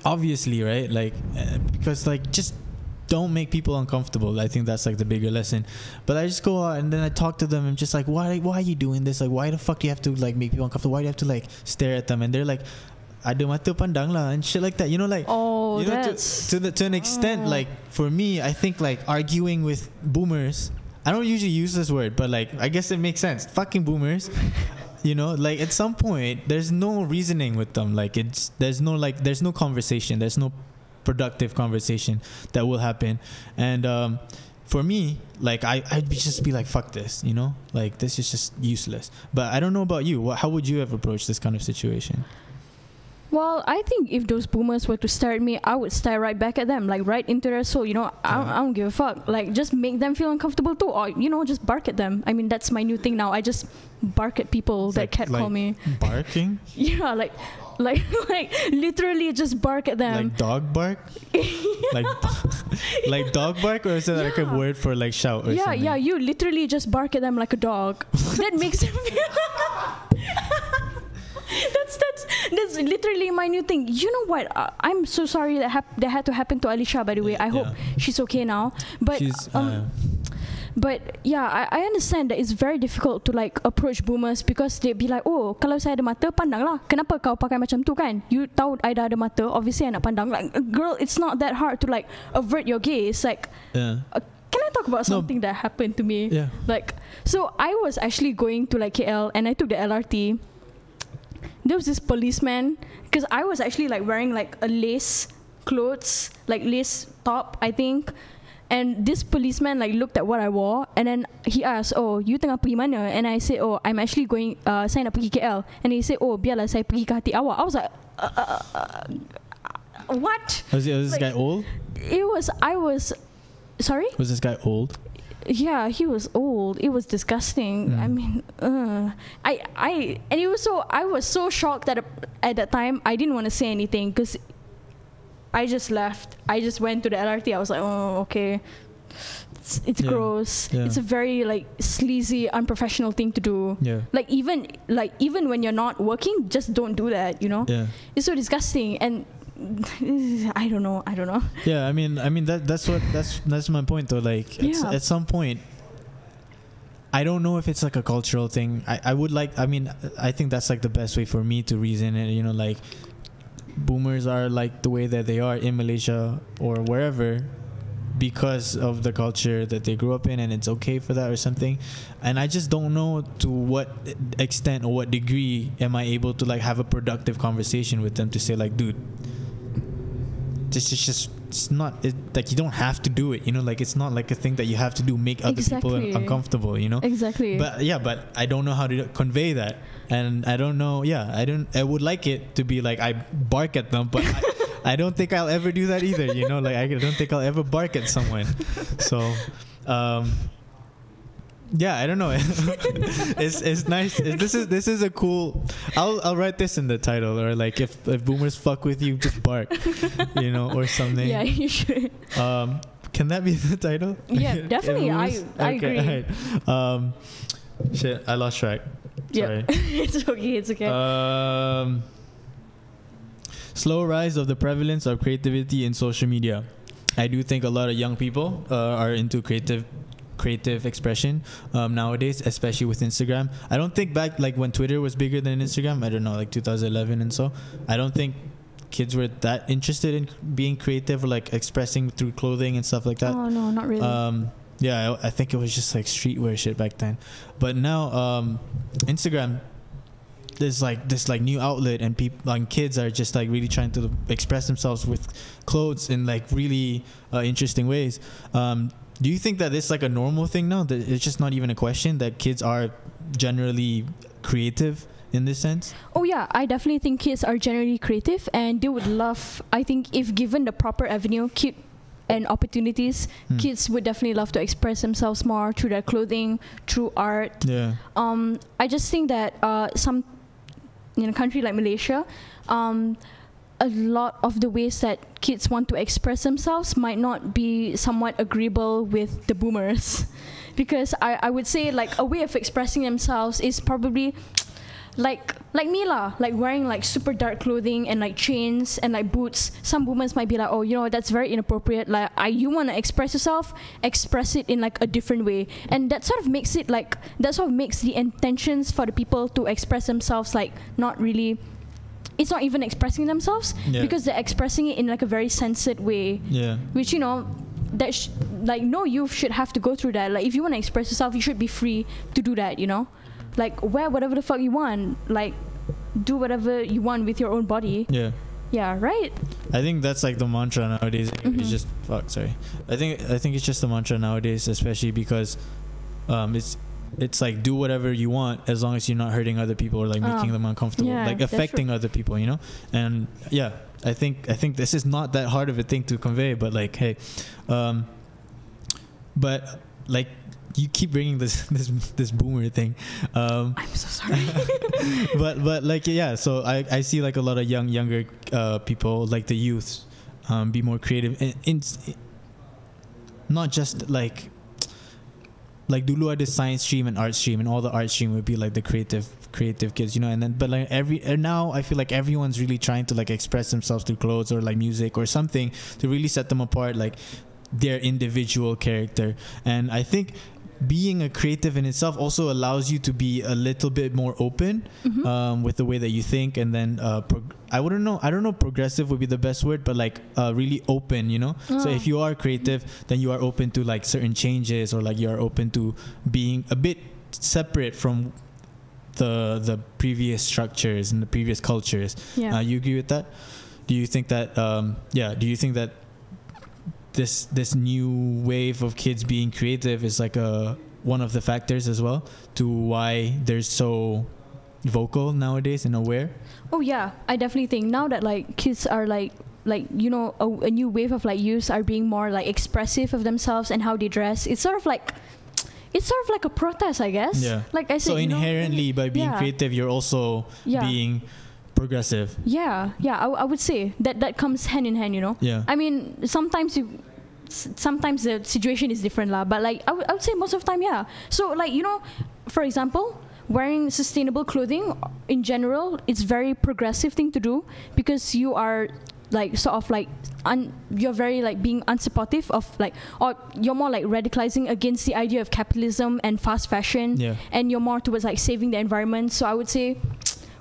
obviously, right? Like because like just don't make people uncomfortable. I think that's like the bigger lesson. But I just go out and then I talk to them and just like, why are you doing this? Like, why the fuck do you have to like make people uncomfortable? Why do you have to like stare at them? And they're like, ada mata pandang lah and shit like that, you know, like, oh, you know, that's to an extent, like for me, I think like arguing with boomers, I don't usually use this word, but like I guess it makes sense. Fucking boomers, you know, like at some point there's no reasoning with them. Like there's no conversation, there's no productive conversation that will happen. And for me, like I'd just be like, fuck this, you know, like this is just useless. But I don't know about you. How would you have approached this kind of situation? Well, I think if those boomers were to stare at me, I would stare right back at them, like right into their soul. You know, I don't give a fuck. Like, just make them feel uncomfortable too, or you know, just bark at them. I mean, that's my new thing now. I just bark at people that catcall me. Barking? Yeah, like literally just bark at them. Like dog bark? like dog bark, or is it like a word for like shout or something? Yeah, you literally just bark at them like a dog. That makes them feel. That's literally my new thing. You know what? I'm so sorry that had to happen to Alisha, by the way. I hope she's okay now. But but yeah, I understand that it's very difficult to like approach boomers because they'd be like, oh, kalau saya ada mata, pandang lah. Kenapa kau pakai macam tu kan? You tahu I dah ada mata, obviously I nak pandang. Like, girl, it's not that hard to like avert your gaze. Like, can I talk about something that happened to me? Yeah. Like, so I was actually going to like KL and I took the LRT. There was this policeman, because I was actually like wearing like a lace clothes, like lace top, I think. And this policeman like looked at what I wore, and then he asked, oh, you tengah pergi mana? And I said, oh, I'm actually going, saya nak pergi KL. And he said, oh, biarlah saya pergi ke hati awak. I was like, what? Was this guy old? Sorry? Was this guy old? Yeah, he was old. It was disgusting. I mean, I was so shocked that at that time I didn't want to say anything because I just left. I just went to the LRT. I was like, oh, okay. It's gross. Yeah. It's a very like sleazy, unprofessional thing to do. Yeah. Like even when you're not working, just don't do that. You know. Yeah. It's so disgusting and. I don't know. Yeah, I mean that's my point though. Like at some point, I don't know if it's like a cultural thing. I think that's like the best way for me to reason it. You know, like boomers are like the way that they are in Malaysia or wherever because of the culture that they grew up in, and it's okay for that or something. And I just don't know to what extent or what degree am I able to like have a productive conversation with them to say like, dude, this is just, it's not like you don't have to do it, you know, like it's not like a thing that you have to do, make other people uncomfortable, you know. Exactly. But I don't know how to convey that, and I don't know. I would like it to be like I bark at them, but I don't think I'll ever do that either, you know. Like I don't think I'll ever bark at someone. So Yeah, I don't know. It's nice. This is a cool. I'll write this in the title, or like if boomers fuck with you, just bark, you know, or something. Yeah, you should. Can that be the title? Yeah, definitely. I agree. Right. Shit, I lost track. Sorry. It's okay. It's okay. Slow rise of the prevalence of creativity in social media. I do think a lot of young people are into creative expression nowadays, especially with Instagram. I don't think back like when Twitter was bigger than Instagram, I don't know, like 2011 and so, I don't think kids were that interested in being creative or like expressing through clothing and stuff like that. Oh no, not really. Yeah, I think it was just like streetwear shit back then. But now Instagram, there's like this like new outlet, and people and kids are just like really trying to express themselves with clothes in like really interesting ways. Do you think that it's like a normal thing now, that it's just not even a question, that kids are generally creative in this sense? Oh yeah, I definitely think kids are generally creative, and they would love, I think if given the proper avenue and opportunities, kids would definitely love to express themselves more through their clothing, through art. Yeah. I just think that some in a country like Malaysia, a lot of the ways that kids want to express themselves might not be somewhat agreeable with the boomers, because I would say like a way of expressing themselves is probably like me lah, like wearing like super dark clothing and like chains and like boots. Some boomers might be like, oh, you know, that's very inappropriate. Like, you want to express yourself, express it in like a different way, and that sort of makes the intentions for the people to express themselves like not really. It's not even expressing themselves, because they're expressing it in like a very censored way. Yeah. Which, you know, that like no youth should have to go through that. Like if you want to express yourself, you should be free to do that. You know, like wear whatever the fuck you want. Like do whatever you want with your own body. Yeah. Yeah. Right. I think that's like the mantra nowadays. It's just sorry. I think it's just the mantra nowadays, especially because it's like do whatever you want as long as you're not hurting other people or like making them uncomfortable, like affecting other people, you know. And yeah, I think this is not that hard of a thing to convey, but like, hey, but like you keep bringing this boomer thing. I'm so sorry. but like yeah, so I see like a lot of younger people, like the youths, be more creative in not just like dulu ada science stream and art stream, and all the art stream would be like the creative kids, you know. And then but like now I feel like everyone's really trying to like express themselves through clothes or like music or something to really set them apart, like their individual character. And I think being a creative in itself also allows you to be a little bit more open with the way that you think, and then I don't know progressive would be the best word, but like really open, you know. So if you are creative, then you are open to like certain changes, or like you are open to being a bit separate from the previous structures and the previous cultures. You agree with that? Do you think that do you think that this new wave of kids being creative is like one of the factors as well to why they're so vocal nowadays and aware? Oh yeah, I definitely think now that like kids are like you know, a new wave of like youths are being more like expressive of themselves and how they dress. It's sort of like a protest, I guess. Yeah. Like I said, so inherently by being creative, you're also being progressive. Yeah, I would say that comes hand in hand, you know. Yeah. I mean, sometimes the situation is different lah, but like I would say most of the time, yeah. So like, you know, for example, wearing sustainable clothing in general, it's very progressive thing to do, because you are like sort of like you're very like being unsupportive of like, or you're more like radicalizing against the idea of capitalism and fast fashion, and you're more towards like saving the environment. So I would say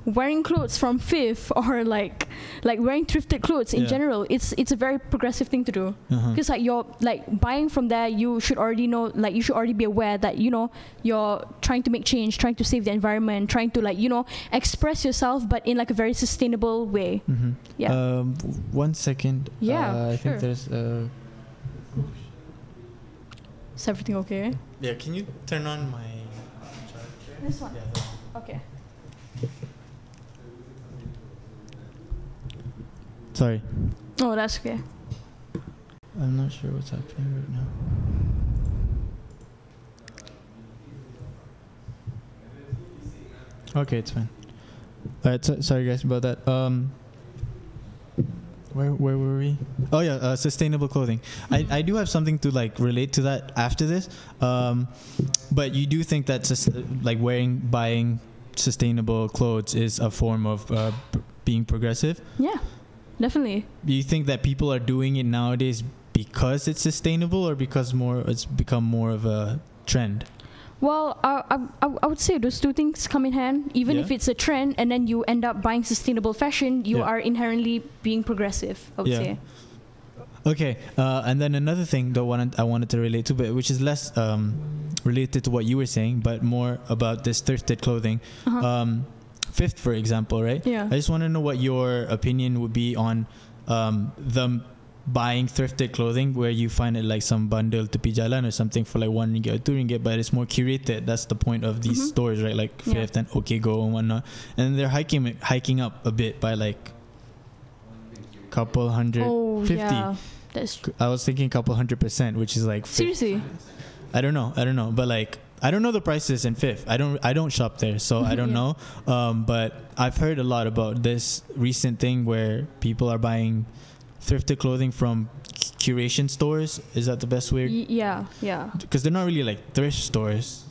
wearing clothes from Fifth, or like wearing thrifted clothes in general, it's a very progressive thing to do, because like you're like buying from there, you should already know, like you should already be aware that, you know, you're trying to make change, trying to save the environment, trying to like, you know, express yourself, but in like a very sustainable way. 1 second. I think there's is everything okay? Yeah, can you turn on my charger? This one? Yeah, okay. Sorry. Oh, that's okay. I'm not sure what's happening right now. Okay, it's fine. Alright, sorry guys about that. Where were we? Oh yeah, sustainable clothing. I do have something to like relate to that after this. But you do think that like buying sustainable clothes is a form of being progressive? Yeah, definitely. Do you think that people are doing it nowadays because it's sustainable, or because it's become more of a trend? Well, I would say those two things come in hand. Even if it's a trend and then you end up buying sustainable fashion, you are inherently being progressive, I would say. Okay, and then another thing that I wanted to relate to, but which is less related to what you were saying, but more about this thrifted clothing. Thrift, for example, right? Yeah. I just want to know what your opinion would be on the buying thrifted clothing where you find it like some bundle to jalan or something for like 1 ringgit or 2 ringgit, but it's more curated. That's the point of these stores, right? Like Thrift and OK Go and whatnot. And they're hiking up a bit by like couple 150. Yeah, that's true. I was thinking couple 100%, which is like seriously. I don't know, but like I don't know the prices in Fifth. I don't shop there, so I don't know. But I've heard a lot about this recent thing where people are buying thrifted clothing from curation stores. Is that the best way? Yeah. Because they're not really like thrift stores.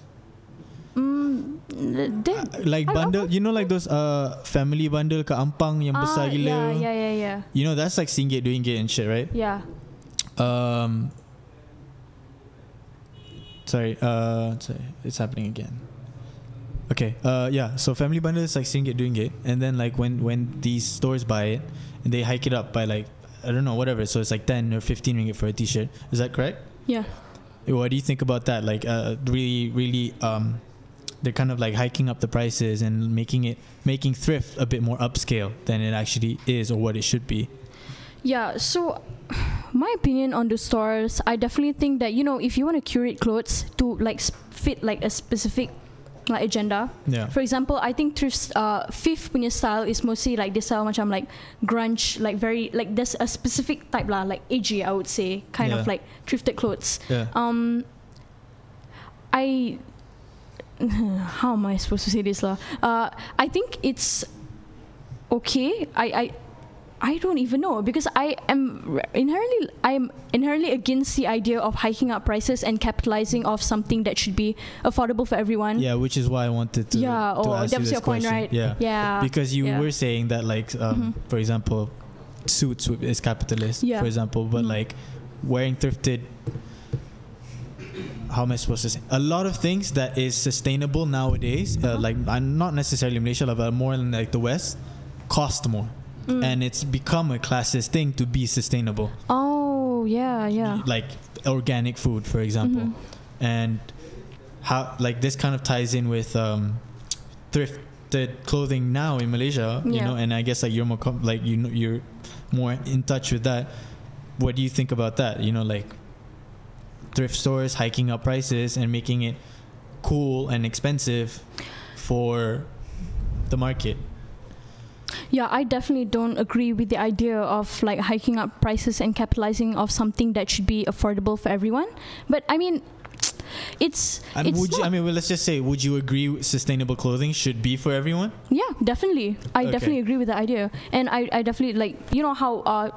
Like bundle, you know, like those family bundle ke Ampang yang besar gila. Yeah. You know, that's like RM1 RM2 and shit, right? Yeah. Sorry, it's happening again. Okay, yeah, so family bundle is like RM1 RM2, and then like when these stores buy it and they hike it up by like, I don't know, whatever, so it's like 10 or 15 ringgit for a t-shirt. Is that correct? Yeah. What do you think about that? Like really they're kind of like hiking up the prices and making thrift a bit more upscale than it actually is or what it should be. Yeah, so my opinion on the stores, I definitely think that, you know, if you want to curate clothes to like fit like a specific like agenda. Yeah. For example, I think Fifth punya style is mostly like this style macam like grunge, like very like there's a specific type lah, like edgy, I would say, kind of like thrifted clothes. Yeah. How am I supposed to say this lah? I think it's okay. I don't even know, because I'm inherently against the idea of hiking up prices and capitalizing off something that should be affordable for everyone. Yeah, which is why I wanted to ask that you was this your point, question. right? Yeah. Because you were saying that like for example, suits is capitalist, for example, but like wearing thrifted, how am I supposed to say? A lot of things that is sustainable nowadays, like I'm not necessarily Malaysia, but more in like the West, cost more. And it's become a classist thing to be sustainable. Oh, yeah. Like organic food, for example. And how like this kind of ties in with thrifted clothing now in Malaysia, you know, and I guess like you're more you're more in touch with that. What do you think about that? You know, like thrift stores hiking up prices and making it cool and expensive for the market. Yeah, I definitely don't agree with the idea of like hiking up prices and capitalizing off something that should be affordable for everyone. But I mean, let's just say, would you agree sustainable clothing should be for everyone? Yeah, definitely. I definitely agree with the idea, and I definitely like you know how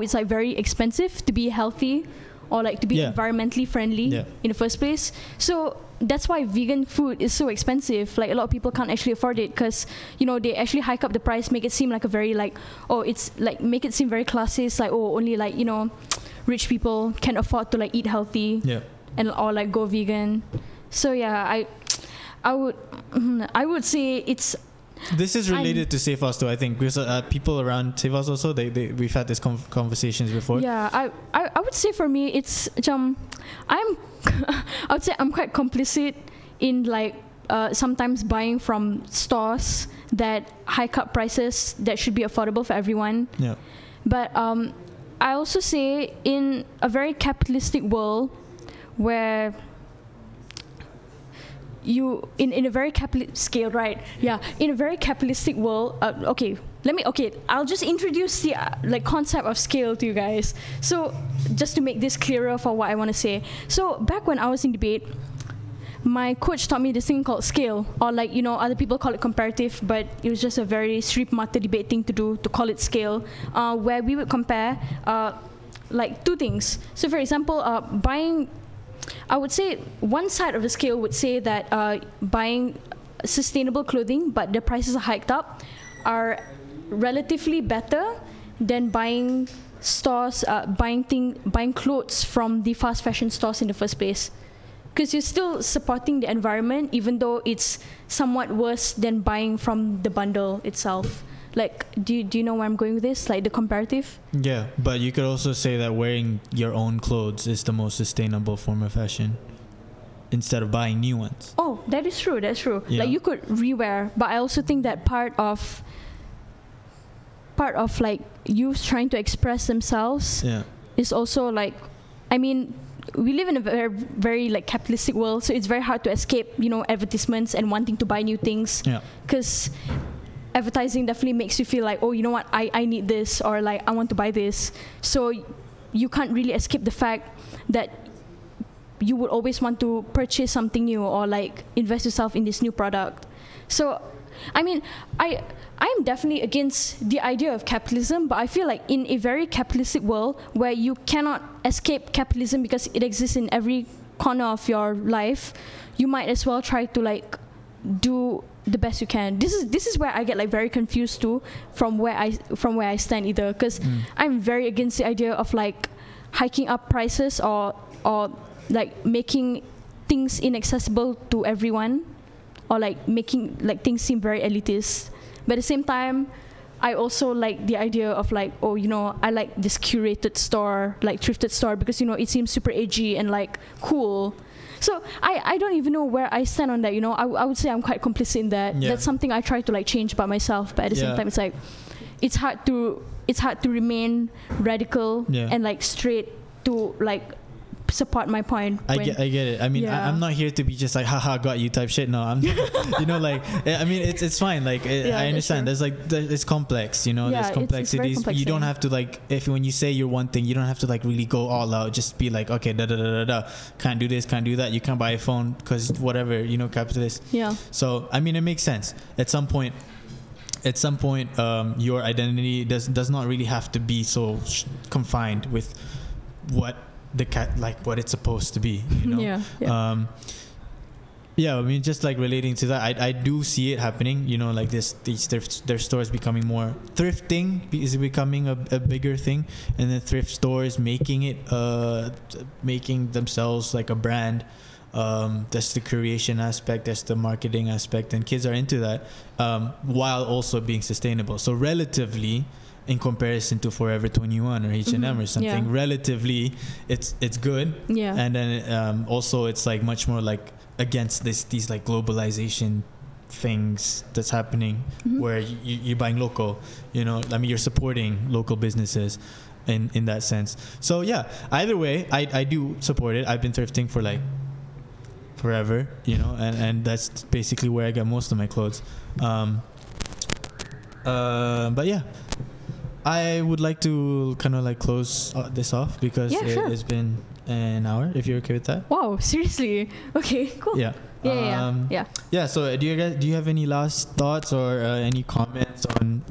it's like very expensive to be healthy or like to be environmentally friendly in the first place. So that's why vegan food is so expensive. Like a lot of people can't actually afford it because, you know, they actually hike up the price, make it seem like a very like, it's like make it seem very classist, like only like, you know, rich people can afford to like eat healthy and or like go vegan. So yeah, I would say it's. This is related to Safe House too, I think, because people around Safe House also, we've had these conversations before. Yeah, I would say for me it's I would say I'm quite complicit in like sometimes buying from stores that hike up prices that should be affordable for everyone. Yeah. But I also say in a very capitalistic world where you in a very capitalist scale, right? Yeah, in a very capitalistic world. I'll just introduce the like concept of scale to you guys. So just to make this clearer for what I want to say. So back when I was in debate, my coach taught me this thing called scale, or like, you know, other people call it comparative, but it was just a very street mata debate thing to do, to call it scale, where we would compare like two things. So for example, buying, I would say one side of the scale would say that buying sustainable clothing, but the prices are hiked up, are relatively better than buying stores, buying clothes from the fast fashion stores in the first place. Because you're still supporting the environment, even though it's somewhat worse than buying from the bundle itself. Like, do you know where I'm going with this? Like the comparative? Yeah, but you could also say that wearing your own clothes is the most sustainable form of fashion, instead of buying new ones. Oh, that is true. That's true. Yeah. Like you could rewear, but I also think that part of like youth trying to express themselves is also like, I mean, we live in a very, very like capitalistic world, so it's very hard to escape, you know, advertisements and wanting to buy new things. Yeah. Because advertising definitely makes you feel like, oh, you know what, I need this, or like I want to buy this. So you can't really escape the fact that you would always want to purchase something new or like invest yourself in this new product. So, I mean, I'm definitely against the idea of capitalism, but I feel like in a very capitalistic world where you cannot escape capitalism because it exists in every corner of your life, you might as well try to like do the best you can. This is where I get like very confused too from where I stand either, because I'm very against the idea of like hiking up prices or like making things inaccessible to everyone, or like making like things seem very elitist. But at the same time, I also like the idea of like, oh, you know, I like this curated store, like thrifted store, because, you know, it seems super edgy and like cool. So I don't even know where I stand on that, you know. I would say I'm quite complicit in that. Yeah. That's something I try to like change about myself, but at the same time it's like it's hard to remain radical and like straight to like support my point. I get it. I mean, I'm not here to be just like, haha, got you type shit. No, I'm, you know, like, I mean, it's fine. Like, I understand. There's like, it's complex, you know, there's complexities. You don't have to like, when you say you're one thing, you don't have to like really go all out. Just be like, okay, can't do this, can't do that. You can't buy a phone because whatever, you know, capitalist. Yeah. So, I mean, it makes sense. At some point, your identity does not really have to be so confined with what what it's supposed to be, you know. I mean, just like relating to that, I do see it happening, you know, like their stores becoming more, thrifting is becoming a bigger thing, and then thrift stores making themselves like a brand. That's the creation aspect, that's the marketing aspect, and kids are into that, while also being sustainable. So relatively, in comparison to Forever 21 or H&M or something, relatively it's good. And then also it's like much more like against these like globalization things that's happening, where you're buying local, you know. I mean, you're supporting local businesses in that sense. So yeah, either way, I do support it. I've been thrifting for like forever, you know, and that's basically where I get most of my clothes. But yeah, I would like to kind of like close this off because it's been an hour, if you're okay with that. Wow, seriously? Okay, cool. Yeah. So do you have any last thoughts or any comments on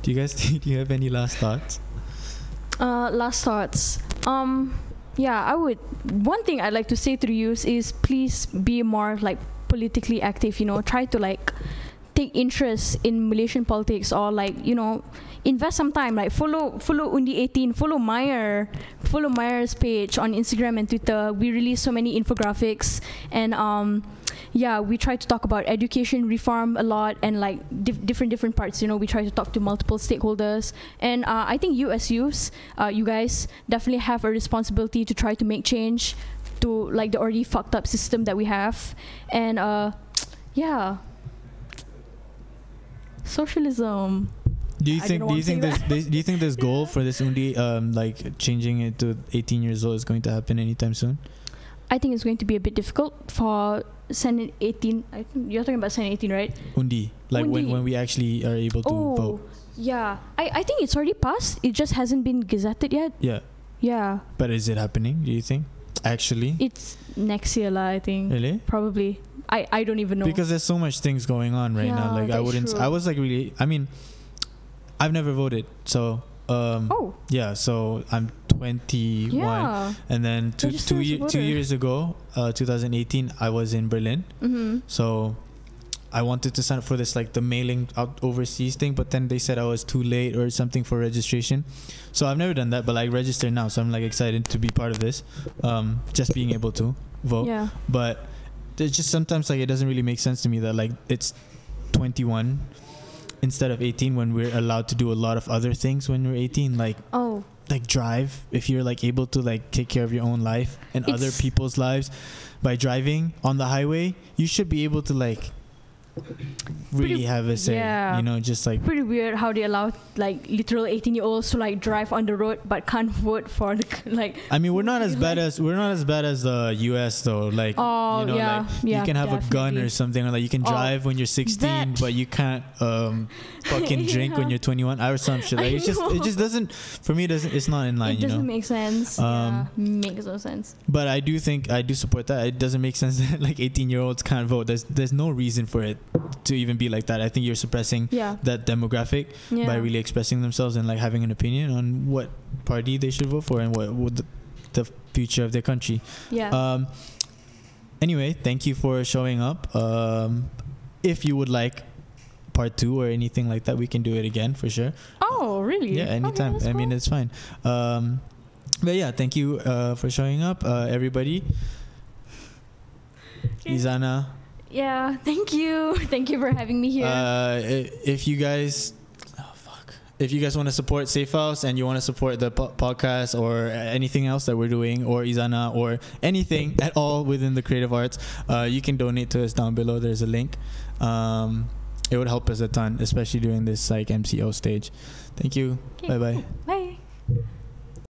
do you have any last thoughts? Last thoughts. One thing I'd like to say to the youth is please be more like politically active, you know. Try to like take interest in Malaysian politics, or like, you know, invest some time, like follow Undi 18, follow MYER's page on Instagram and Twitter. We release so many infographics, and we try to talk about education reform a lot, and like different parts, you know. We try to talk to multiple stakeholders, and I think you as youths, you guys definitely have a responsibility to try to make change to like the already fucked up system that we have. And socialism. Do you think this goal for this Undi, like changing it to 18 years old, is going to happen anytime soon? I think it's going to be a bit difficult for Senate 18. I think you're talking about Senate 18, right? Undi, like Undi. When we actually are able to vote. Yeah, I think it's already passed. It just hasn't been gazetted yet. Yeah. Yeah. But is it happening, do you think? Actually? It's next year, I think. Really? Probably. I don't even know. Because there's so much things going on right now. Like I wouldn't. True. I was like really. I mean, I've never voted, so. Yeah. So I'm 21, Yeah. and then two years ago, 2018, I was in Berlin. Mm-hmm. So I wanted to sign up for this like the mailing out overseas thing, but then they said I was too late or something for registration. So I've never done that, but like registered now. So I'm like excited to be part of this. Just being able to vote. Yeah. But there's just sometimes like it doesn't really make sense to me that like it's 21 instead of 18 when we're allowed to do a lot of other things when we're 18, like like drive. If you're like able to like take care of your own life and other people's lives by driving on the highway, you should be able to like really have a say. You know, just like pretty weird how they allow like literal 18-year-olds to like drive on the road but can't vote for the like. I mean, we're not as bad as the US though. Like you know, like you can have a gun or something, or like you can drive when you're 16, but you can't fucking drink when you're 21 or some shit. Like it just doesn't, for me, it's not in line. It doesn't make sense. Makes no sense. But I do support that. It doesn't make sense that like 18-year-olds can't vote. There's no reason for it to even be like that. I think you're suppressing that demographic by really expressing themselves and like having an opinion on what party they should vote for and what would the future of their country. Anyway, thank you for showing up. If you would like part 2 or anything like that, we can do it again for sure. Oh, really? Yeah, anytime. Okay, I mean, it's fine. But yeah, thank you for showing up, everybody. Izanna. Yeah, thank you. Thank you for having me here. If you guys want to support Safe House and you want to support the podcast or anything else that we're doing, or Izanna, or anything at all within the creative arts, you can donate to us down below. There's a link. It would help us a ton, especially during this like MCO stage. Thank you. Okay. Bye-bye. Bye.